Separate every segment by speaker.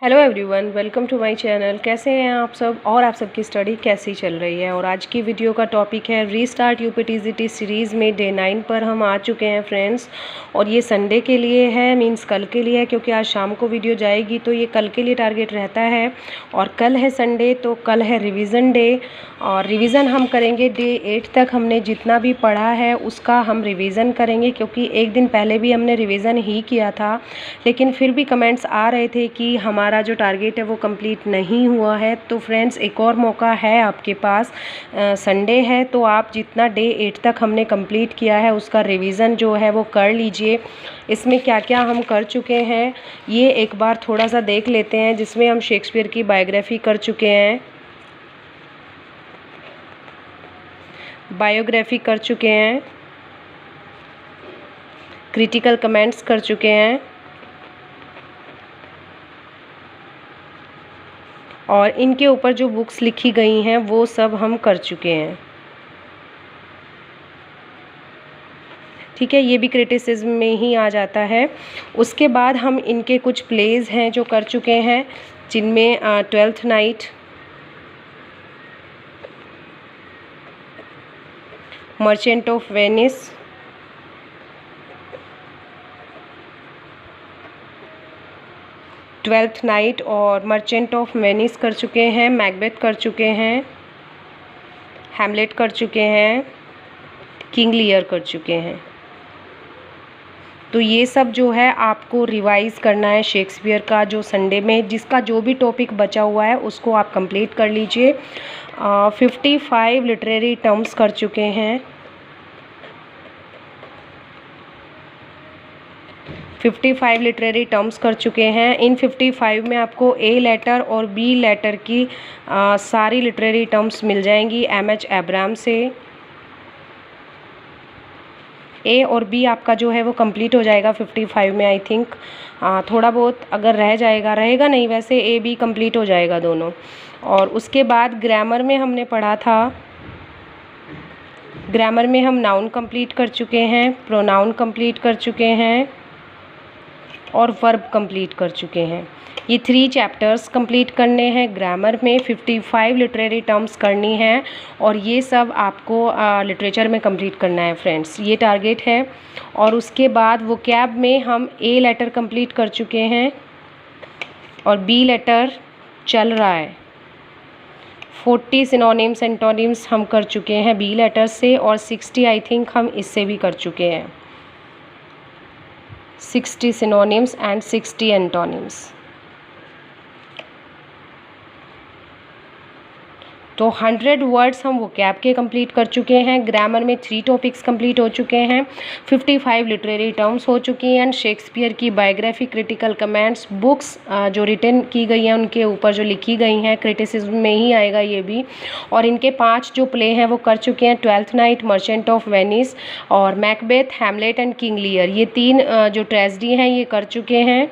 Speaker 1: Hello everyone, welcome to my channel. कैसे हैं आप सब और आप सबकी स्टडी कैसी चल रही है। और आज की वीडियो का टॉपिक है रीस्टार्ट यूपीटीजीटी सीरीज़ में डे 9 पर हम आ चुके हैं फ्रेंड्स। और ये संडे के लिए है, मींस कल के लिए है, क्योंकि आज शाम को वीडियो जाएगी तो ये कल के लिए टारगेट रहता है। और कल है संडे, तो कल है रिवीजन डे और रिवीजन हम करेंगे डे 8 तक। हमने जितना भी पढ़ा है उसका हम रिवीजन करेंगे, क्योंकि एक दिन पहले भी हमने रिवीजन ही किया था, लेकिन फिर भी कमेंट्स आ रहे थे कि हमारा जो टारगेट है वो कंप्लीट नहीं हुआ है। तो फ्रेंड्स, एक और मौका है आपके पास, संडे है, तो आप जितना डे 8 तक हमने कंप्लीट किया है उसका रिवीजन जो है वो कर लीजिए। इसमें क्या क्या हम कर चुके हैं ये एक बार थोड़ा सा देख लेते हैं। जिसमें हम शेक्सपियर की बायोग्राफी कर चुके हैं, बायोग्राफी कर चुके हैं, क्रिटिकल कमेंट्स कर चुके हैं और इनके ऊपर जो बुक्स लिखी गई हैं वो सब हम कर चुके हैं। ठीक है, ये भी क्रिटिसिज्म में ही आ जाता है। उसके बाद हम इनके कुछ प्लेज हैं जो कर चुके हैं, जिनमें 12th night, Merchant of Venice, twelfth night और मर्चेंट ऑफ वेनिस कर चुके हैं, मैकबेथ कर चुके हैं, हैमलेट कर चुके हैं, किंग लियर कर चुके हैं। तो ये सब जो है आपको रिवाइज करना है शेक्सपियर का, जो संडे में जिसका जो भी टॉपिक बचा हुआ है उसको आप कंप्लीट कर लीजिए। 55 लिटरेरी टर्म्स कर चुके हैं, 55 लिटरेरी टर्म्स कर चुके हैं। इन 55 में आपको ए लेटर और बी लेटर की सारी लिटरेरी टर्म्स मिल जाएंगी एमएच एब्राम से। ए और बी आपका जो है वो कंप्लीट हो जाएगा 55 में। आई थिंक थोड़ा बहुत अगर रह जाएगा, रहेगा नहीं, वैसे ए बी कंप्लीट हो जाएगा दोनों। और उसके बाद ग्रामर में हमने पढ़ा था, ग्रामर में हम नाउन कंप्लीट कर चुके हैं, प्रोनाउन कंप्लीट कर चुके हैं और वर्ब कंप्लीट कर चुके हैं। ये 3 चैप्टर्स कंप्लीट करने हैं ग्रामर में, 55 लिटरेरी टर्म्स करनी है और ये सब आपको लिटरेचर में कंप्लीट करना है फ्रेंड्स, ये टारगेट है। और उसके बाद वोकैब में हम ए लेटर कंप्लीट कर चुके हैं और बी लेटर चल रहा है। 40 सिनोनिम्स एंटोनिम्स हम कर चुके हैं बी लेटर से और 60 आई थिंक हम इससे भी कर चुके हैं, 60 synonyms and 60 antonyms। तो 100 वर्ड्स हम वोकैब के कंप्लीट कर चुके हैं। ग्रामर में 3 टॉपिक्स कंप्लीट हो चुके हैं, 55 लिटरेरी टर्म्स हो चुकी हैं, शेक्सपियर की बायोग्राफी, क्रिटिकल कमेंट्स, बुक्स जो रिटन की गई हैं उनके ऊपर जो लिखी गई हैं, क्रिटिसिज्म में ही आएगा ये भी। और इनके 5 जो प्ले हैं वो कर चुके हैं, Twelfth Night, Merchant of Venice और Macbeth, Hamlet and King Lear. ये 3 जो ट्रेजेडी हैं ये कर चुके हैं।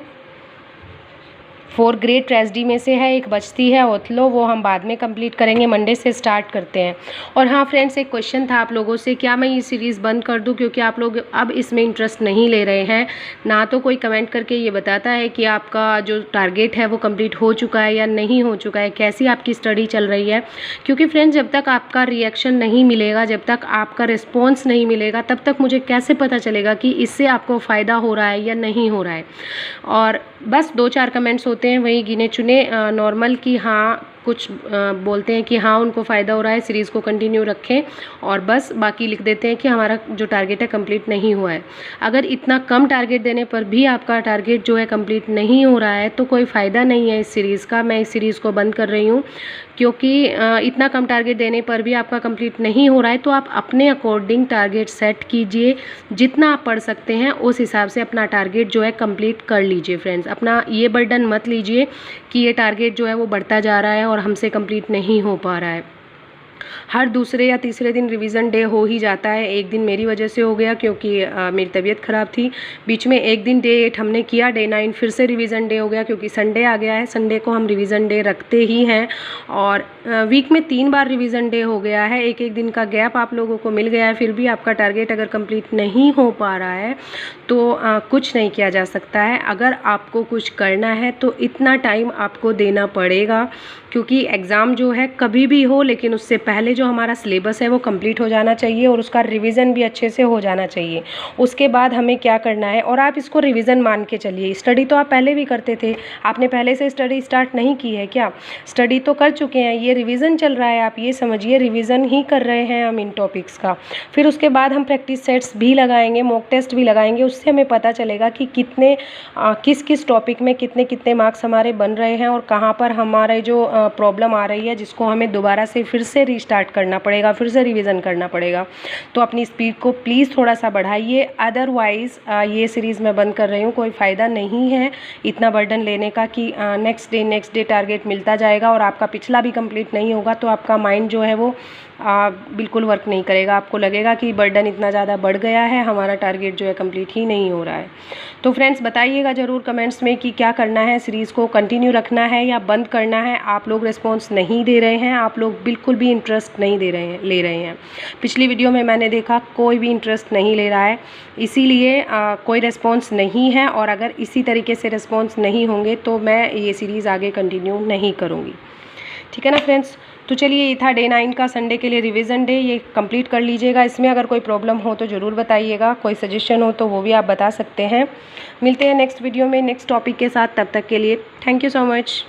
Speaker 1: 4 ग्रेट ट्रेजेडी में से है, एक बचती है ओथलो, वो हम बाद में कंप्लीट करेंगे, मंडे से स्टार्ट करते हैं। और हाँ फ्रेंड्स, एक क्वेश्चन था आप लोगों से, क्या मैं ये सीरीज़ बंद कर दूं, क्योंकि आप लोग अब इसमें इंटरेस्ट नहीं ले रहे हैं। ना तो कोई कमेंट करके ये बताता है कि आपका जो टारगेट है वो कंप्लीट हो चुका है या नहीं हो चुका है, कैसी आपकी स्टडी चल रही है। क्योंकि फ्रेंड्स, जब तक आपका रिएक्शन नहीं मिलेगा, जब तक आपका रिस्पॉन्स नहीं मिलेगा, तब तक मुझे कैसे पता चलेगा कि इससे आपको फ़ायदा हो रहा है या नहीं हो रहा है। और बस 2-4 कमेंट्स होते हैं वही गिने चुने नॉर्मल कि हाँ कुछ बोलते हैं कि हाँ उनको फ़ायदा हो रहा है, सीरीज़ को कंटिन्यू रखें, और बस बाकी लिख देते हैं कि हमारा जो टारगेट है कंप्लीट नहीं हुआ है। अगर इतना कम टारगेट देने पर भी आपका टारगेट जो है कंप्लीट नहीं हो रहा है तो कोई फ़ायदा नहीं है इस सीरीज़ का। मैं इस सीरीज़ को बंद कर रही हूँ, क्योंकि इतना कम टारगेट देने पर भी आपका कंप्लीट नहीं हो रहा है। तो आप अपने अकॉर्डिंग टारगेट सेट कीजिए, जितना आप पढ़ सकते हैं उस हिसाब से अपना टारगेट जो है कंप्लीट कर लीजिए फ्रेंड्स। अपना ये बर्डन मत लीजिए कि ये टारगेट जो है वो बढ़ता जा रहा है और हमसे कंप्लीट नहीं हो पा रहा है। हर दूसरे या तीसरे दिन रिवीजन डे हो ही जाता है। एक दिन मेरी वजह से हो गया क्योंकि मेरी तबीयत ख़राब थी। बीच में एक दिन डे 8 हमने किया, डे 9 फिर से रिवीजन डे हो गया क्योंकि संडे आ गया है। संडे को हम रिवीजन डे रखते ही हैं और वीक में 3 बार रिवीजन डे हो गया है। एक एक दिन का गैप आप लोगों को मिल गया है। फिर भी आपका टारगेट अगर कंप्लीट नहीं हो पा रहा है तो कुछ नहीं किया जा सकता है। अगर आपको कुछ करना है तो इतना टाइम आपको देना पड़ेगा क्योंकि एग्ज़ाम जो है कभी भी हो, लेकिन उससे पहले जो हमारा सिलेबस है वो कंप्लीट हो जाना चाहिए और उसका रिवीजन भी अच्छे से हो जाना चाहिए। उसके बाद हमें क्या करना है, और आप इसको रिवीजन मान के चलिए। स्टडी तो आप पहले भी करते थे, आपने पहले से स्टडी स्टार्ट नहीं की है क्या? स्टडी तो कर चुके हैं, ये रिवीजन चल रहा है। आप ये समझिए रिवीजन ही कर रहे हैं हम इन टॉपिक्स का। फिर उसके बाद हम प्रैक्टिस सेट्स भी लगाएंगे, मॉक टेस्ट भी लगाएंगे। उससे हमें पता चलेगा कि कितने किस किस टॉपिक में कितने कितने मार्क्स हमारे बन रहे हैं और कहाँ पर हमारे जो प्रॉब्लम आ रही है जिसको हमें दोबारा से फिर से रीस्टार्ट करना पड़ेगा, फिर से रिवीजन करना पड़ेगा। तो अपनी स्पीड को प्लीज़ थोड़ा सा बढ़ाइए, अदरवाइज़ ये सीरीज़ मैं बंद कर रही हूँ। कोई फ़ायदा नहीं है इतना बर्डन लेने का कि नेक्स्ट डे टारगेट मिलता जाएगा और आपका पिछला भी कंप्लीट नहीं होगा तो आपका माइंड जो है वो बिल्कुल वर्क नहीं करेगा। आपको लगेगा कि बर्डन इतना ज़्यादा बढ़ गया है, हमारा टारगेट जो है कंप्लीट ही नहीं हो रहा है। तो फ्रेंड्स बताइएगा ज़रूर कमेंट्स में कि क्या करना है, सीरीज़ को कंटिन्यू रखना है या बंद करना है। आप लोग रिस्पॉन्स नहीं दे रहे हैं, आप लोग बिल्कुल भी इंटरेस्ट नहीं ले रहे हैं। पिछली वीडियो में मैंने देखा कोई भी इंटरेस्ट नहीं ले रहा है, इसीलिए कोई रिस्पॉन्स नहीं है। और अगर इसी तरीके से रिस्पॉन्स नहीं होंगे तो मैं ये सीरीज़ आगे कंटिन्यू नहीं करूँगी। ठीक है ना फ्रेंड्स? तो चलिए ये था डे 9 का संडे के लिए रिवीजन डे, ये कंप्लीट कर लीजिएगा। इसमें अगर कोई प्रॉब्लम हो तो ज़रूर बताइएगा, कोई सजेशन हो तो वो भी आप बता सकते हैं। मिलते हैं नेक्स्ट वीडियो में नेक्स्ट टॉपिक के साथ, तब तक के लिए थैंक यू सो मच।